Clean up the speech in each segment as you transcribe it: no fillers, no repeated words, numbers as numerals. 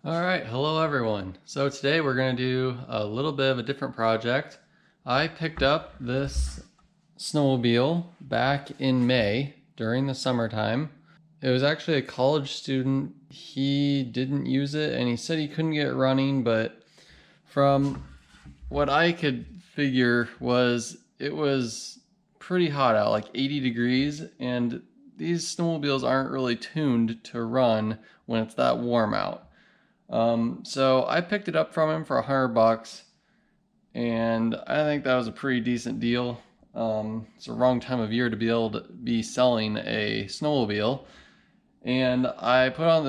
Alright, hello everyone. So today we're going to do a little bit of a different project. I picked up this snowmobile back in May during the summertime. It was actually a college student. He didn't use it and he said he couldn't get it running, but from what I could figure was it was pretty hot out, like 80 degrees, and these snowmobiles aren't really tuned to run when it's that warm out. So I picked it up from him for $100, and I think that was a pretty decent deal. It's the wrong time of year to be able to be selling a snowmobile. And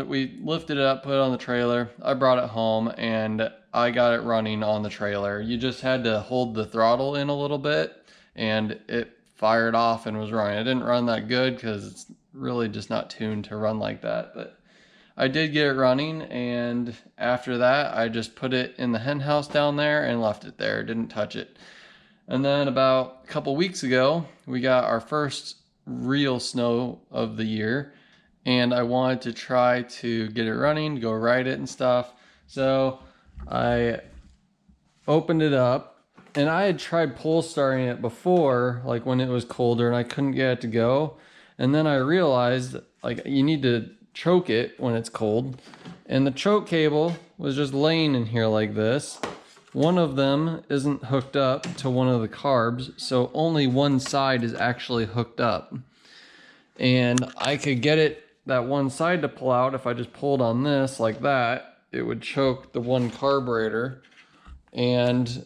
we lifted it up, put it on the trailer. I brought it home and I got it running on the trailer. You just had to hold the throttle in a little bit and it fired off and was running. It didn't run that good because it's really just not tuned to run like that, but I did get it running, and after that I just put it in the hen house down there and left it there, didn't touch it. And then about a couple weeks ago we got our first real snow of the year, and I wanted to try to get it running, go ride it and stuff. So I opened it up, and I had tried pull starting it before, like when it was colder, and I couldn't get it to go. And then I realized, like, you need to choke it when it's cold, and the choke cable was just laying in here like this. One of them isn't hooked up to one of the carbs, so only one side is actually hooked up, and I could get it that one side to pull out. If I just pulled on this like that, it would choke the one carburetor. And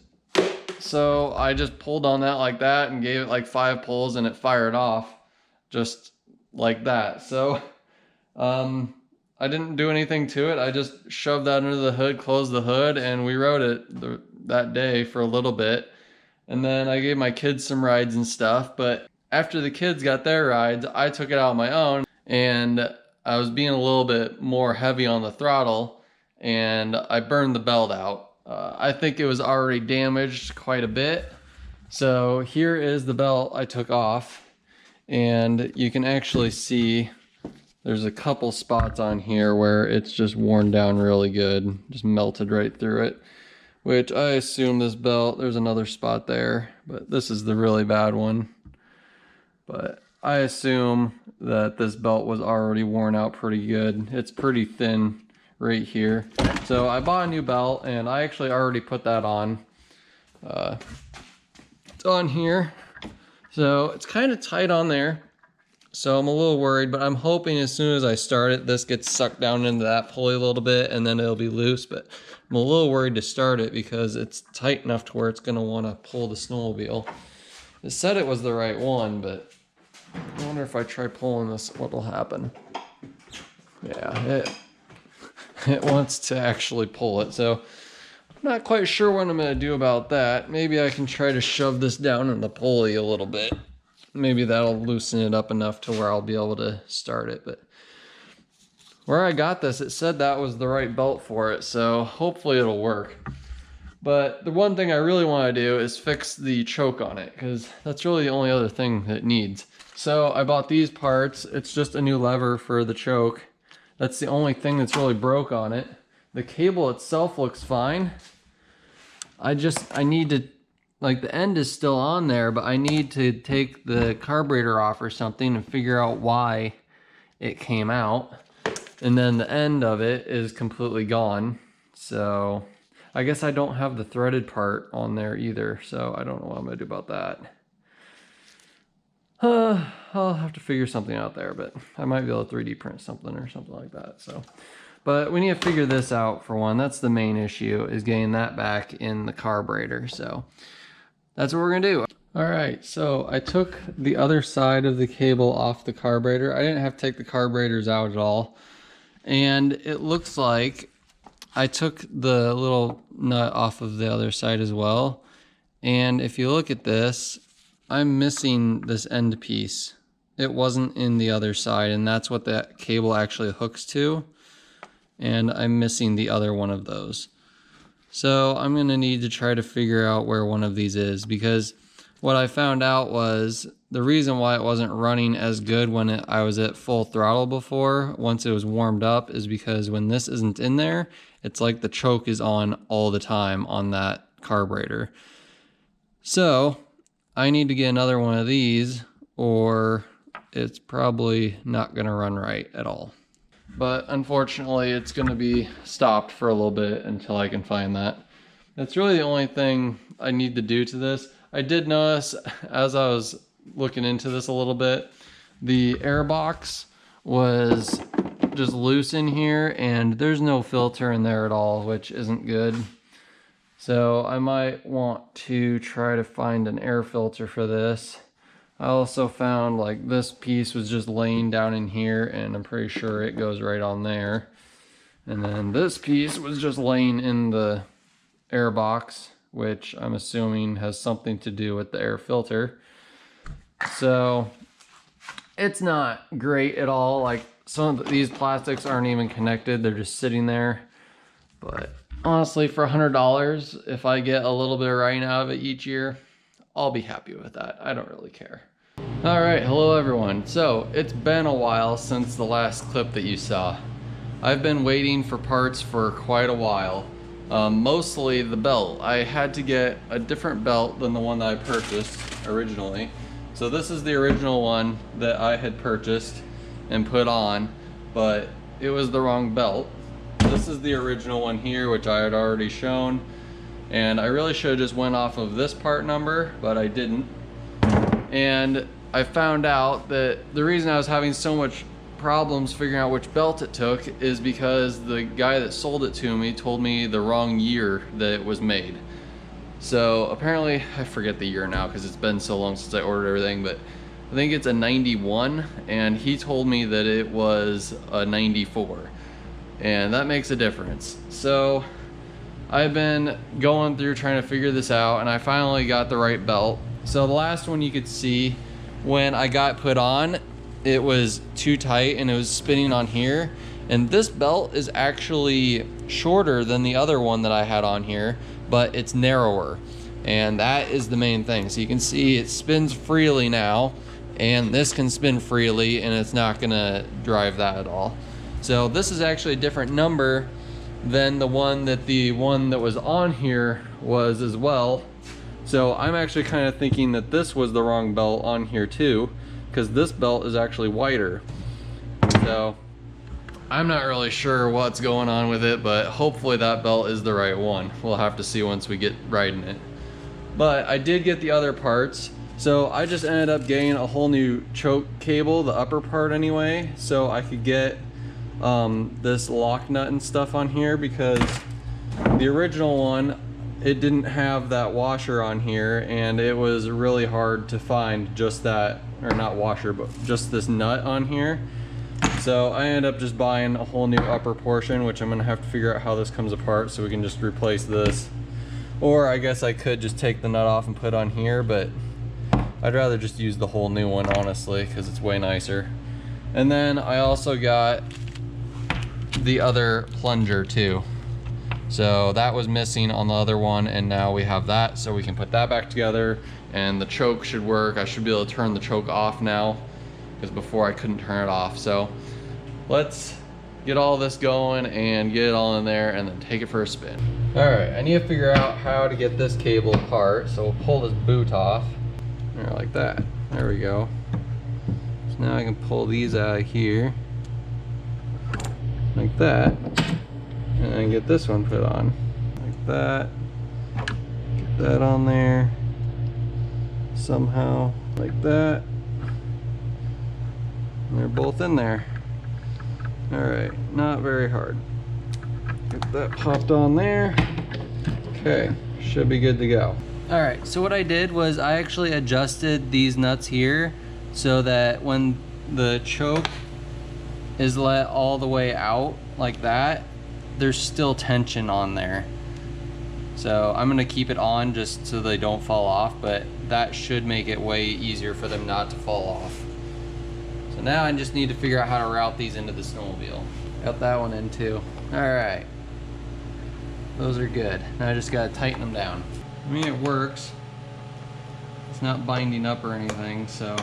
so I just pulled on that like that and gave it like 5 pulls, and it fired off just like that. So I didn't do anything to it. I just shoved that under the hood, closed the hood, and we rode it that day for a little bit. And then I gave my kids some rides and stuff. But after the kids got their rides, I took it out on my own, and I was being a little bit more heavy on the throttle, and I burned the belt out. I think it was already damaged quite a bit. So here is the belt I took off, and you can actually see there's a couple spots on here where it's just worn down really good, just melted right through it, which I assume this belt, there's another spot there, but this is the really bad one. But I assume that this belt was already worn out pretty good. It's pretty thin right here. So I bought a new belt, and I actually already put that on. It's on here. So it's kind of tight on there. So I'm a little worried, but I'm hoping as soon as I start it, this gets sucked down into that pulley a little bit, and then it'll be loose. But I'm a little worried to start it because it's tight enough to where it's going to want to pull the snowmobile. It said it was the right one, but I wonder if I try pulling this, what'll happen. Yeah, it wants to actually pull it. So I'm not quite sure what I'm going to do about that. Maybe I can try to shove this down in the pulley a little bit. Maybe that'll loosen it up enough to where I'll be able to start it. But where I got this, it said that was the right belt for it, so hopefully it'll work. But the one thing I really want to do is fix the choke on it, because that's really the only other thing that it needs. So I bought these parts. It's just a new lever for the choke. That's the only thing that's really broke on it. The cable itself looks fine. I need to, like, the end is still on there, but I need to take the carburetor off or something and figure out why it came out. And then the end of it is completely gone. So I guess I don't have the threaded part on there either. So I don't know what I'm gonna do about that. I'll have to figure something out there, but I might be able to 3D print something or something like that. So, but we need to figure this out for one. That's the main issue, is getting that back in the carburetor. So that's what we're gonna do. All right, so I took the other side of the cable off the carburetor. I didn't have to take the carburetors out at all. And it looks like I took the little nut off of the other side as well. And if you look at this, I'm missing this end piece. It wasn't in the other side, and that's what that cable actually hooks to. And I'm missing the other one of those. So I'm gonna need to try to figure out where one of these is, because what I found out was the reason why it wasn't running as good when I was at full throttle before, once it was warmed up, is because when this isn't in there, it's like the choke is on all the time on that carburetor. So I need to get another one of these, or it's probably not going to run right at all. But unfortunately, it's going to be stopped for a little bit until I can find that. That's really the only thing I need to do to this. I did notice as I was looking into this a little bit, the air box was just loose in here and there's no filter in there at all, which isn't good. So I might want to try to find an air filter for this. I also found like this piece was just laying down in here and I'm pretty sure it goes right on there. And then this piece was just laying in the air box, which I'm assuming has something to do with the air filter. So it's not great at all. Like some of these plastics aren't even connected. They're just sitting there. But honestly, for $100, if I get a little bit of writing out of it each year, I'll be happy with that. I don't really care. All right, hello everyone. So it's been a while since the last clip that you saw. I've been waiting for parts for quite a while. Mostly the belt. I had to get a different belt than the one that I purchased originally. So this is the original one that I had purchased and put on, but it was the wrong belt. This is the original one here, which I had already shown. And I really should have just went off of this part number, but I didn't. And I found out that the reason I was having so much problems figuring out which belt it took is because the guy that sold it to me told me the wrong year that it was made. So apparently, I forget the year now because it's been so long since I ordered everything, but I think it's a 91 and he told me that it was a 94, and that makes a difference. So I've been going through trying to figure this out and I finally got the right belt. So the last one you could see when I got put on, it was too tight and it was spinning on here. And this belt is actually shorter than the other one that I had on here, but it's narrower. And that is the main thing. So you can see it spins freely now, and this can spin freely and it's not gonna drive that at all. So this is actually a different number than the one that was on here was as well. So I'm actually kind of thinking that this was the wrong belt on here too, because this belt is actually wider. So I'm not really sure what's going on with it, but hopefully that belt is the right one. We'll have to see once we get riding it. But I did get the other parts. So I just ended up getting a whole new choke cable, the upper part anyway, so I could get this lock nut and stuff on here, because the original one, it didn't have that washer on here and it was really hard to find just that, or not washer, but just this nut on here. So I ended up just buying a whole new upper portion, which I'm gonna have to figure out how this comes apart so we can just replace this. Or I guess I could just take the nut off and put on here, but I'd rather just use the whole new one, honestly, because it's way nicer. And then I also got the other plunger too. So that was missing on the other one, and now we have that, so we can put that back together and the choke should work. I should be able to turn the choke off now, because before I couldn't turn it off. So let's get all this going and get it all in there and then take it for a spin. All right, I need to figure out how to get this cable apart. So we'll pull this boot off. There, like that. There we go. So now I can pull these out of here, like that, and then get this one put on, like that. Get that on there somehow, like that. And they're both in there. All right, not very hard. Get that popped on there. Okay, should be good to go. All right, so what I did was I actually adjusted these nuts here so that when the choke is let all the way out like that, there's still tension on there. So I'm gonna keep it on just so they don't fall off, but that should make it way easier for them not to fall off. So now I just need to figure out how to route these into the snowmobile. Got that one in too. All right, those are good. Now I just gotta tighten them down. I mean, it works. It's not binding up or anything, so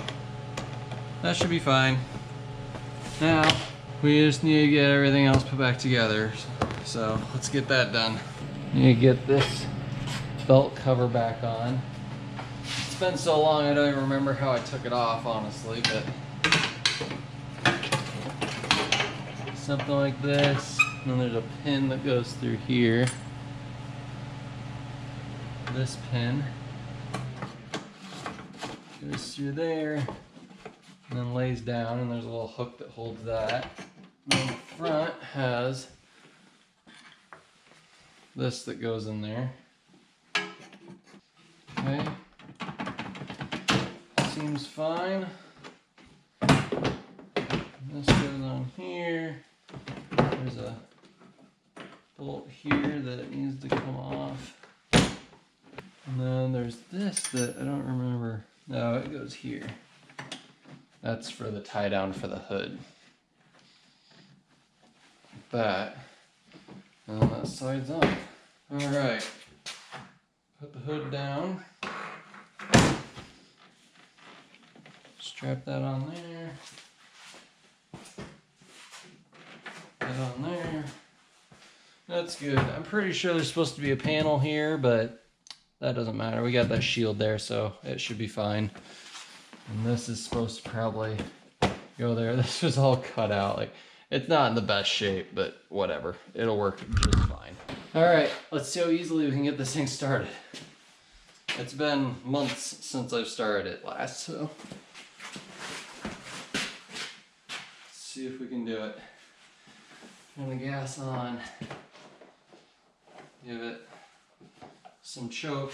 that should be fine. Now, we just need to get everything else put back together. So let's get that done. Need to get this belt cover back on. It's been so long I don't even remember how I took it off, honestly, but something like this. And then there's a pin that goes through here. This pin goes through there and then lays down, and there's a little hook that holds that. And then the front has this that goes in there. Okay. Seems fine. This goes on here. There's a bolt here that needs to come off. And then there's this that I don't remember. No, it goes here. That's for the tie down for the hood. That. And then that side's on. Alright. Put the hood down. Strap that on there. That on there. That's good. I'm pretty sure there's supposed to be a panel here, but that doesn't matter. We got that shield there, so it should be fine. And this is supposed to probably go there. This was all cut out. Like, it's not in the best shape, but whatever. It'll work just fine. All right, let's see how easily we can get this thing started. It's been months since I've started it last, so let's see if we can do it. Turn the gas on. Give it some choke.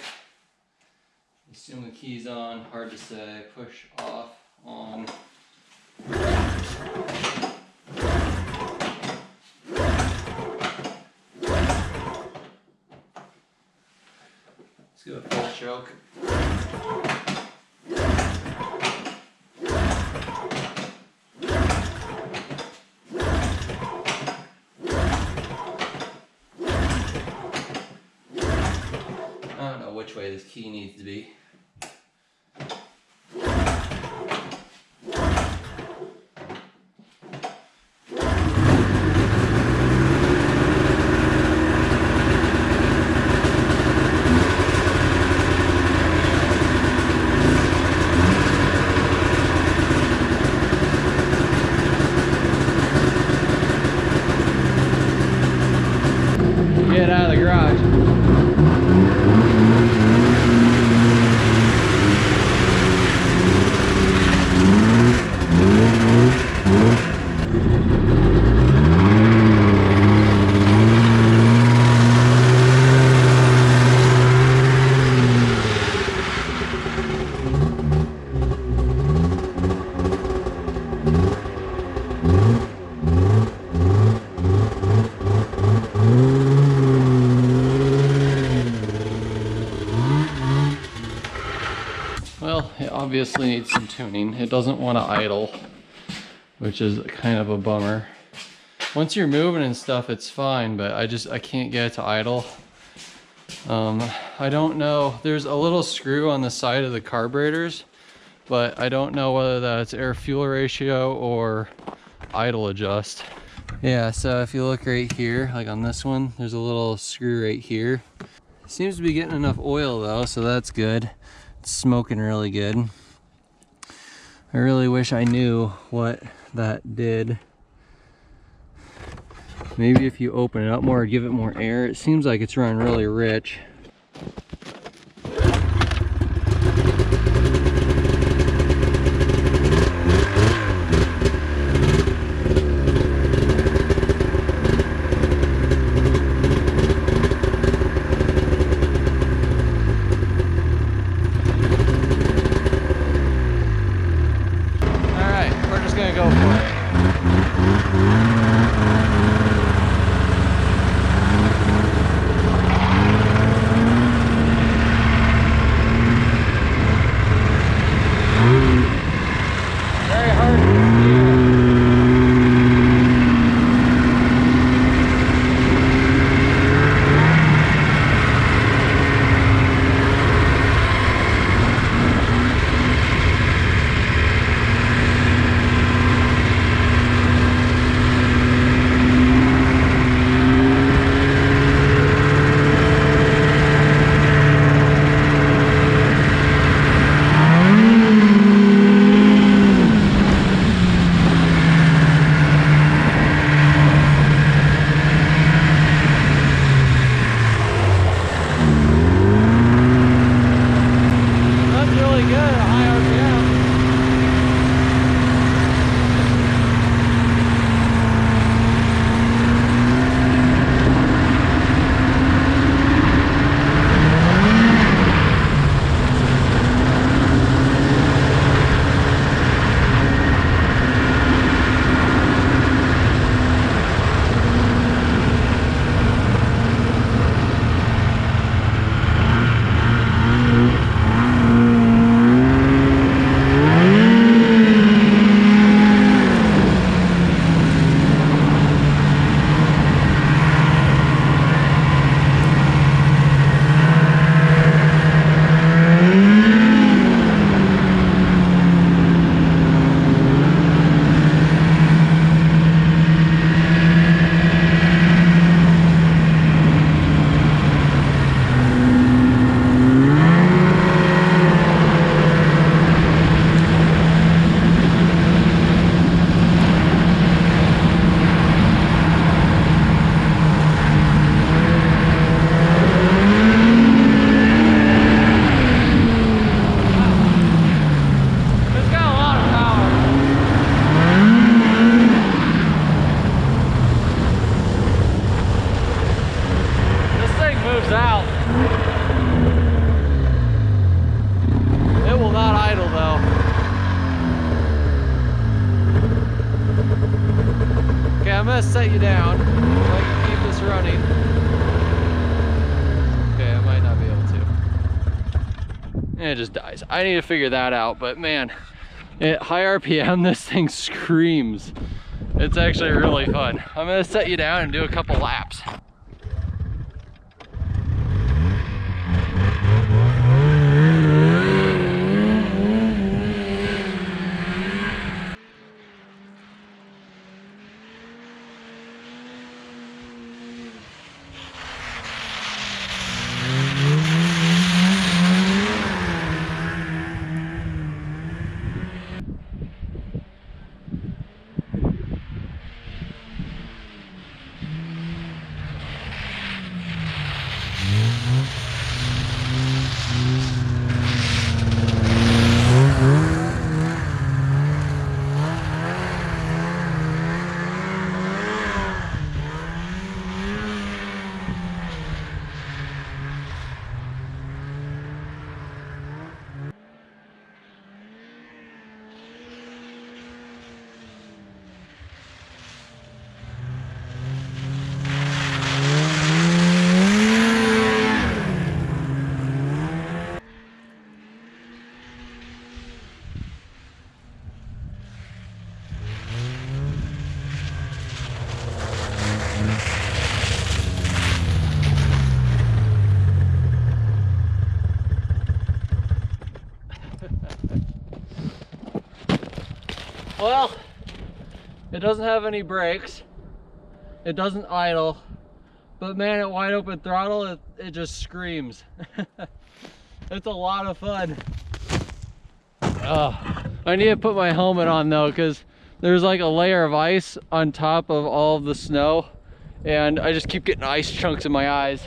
Assume the key's on. Hard to say. Push off, on. Let's give it full choke. I don't know which way this key needs to be. Get out of the garage. Well, it obviously needs some tuning. It doesn't want to idle, which is kind of a bummer. Once you're moving and stuff, it's fine, but I can't get it to idle. I don't know. There's a little screw on the side of the carburetors, but I don't know whether that's air fuel ratio or idle adjust. Yeah, so if you look right here, like on this one, there's a little screw right here. Seems to be getting enough oil though, so that's good. It's smoking really good. I really wish I knew what that did. Maybe if you open it up more or give it more air, it seems like it's running really rich. set you down so I can keep this running. Okay, I might not be able to. It just dies. I need to figure that out, but man, at high RPM, this thing screams. It's actually really fun. I'm gonna set you down and do a couple laps. Well, it doesn't have any brakes. It doesn't idle. But man, at wide open throttle, it just screams. It's a lot of fun. I need to put my helmet on though, because there's like a layer of ice on top of all of the snow. And I just keep getting ice chunks in my eyes.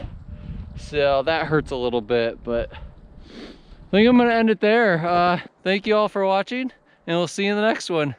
So that hurts a little bit, but I think I'm gonna end it there. Thank you all for watching, and we'll see you in the next one.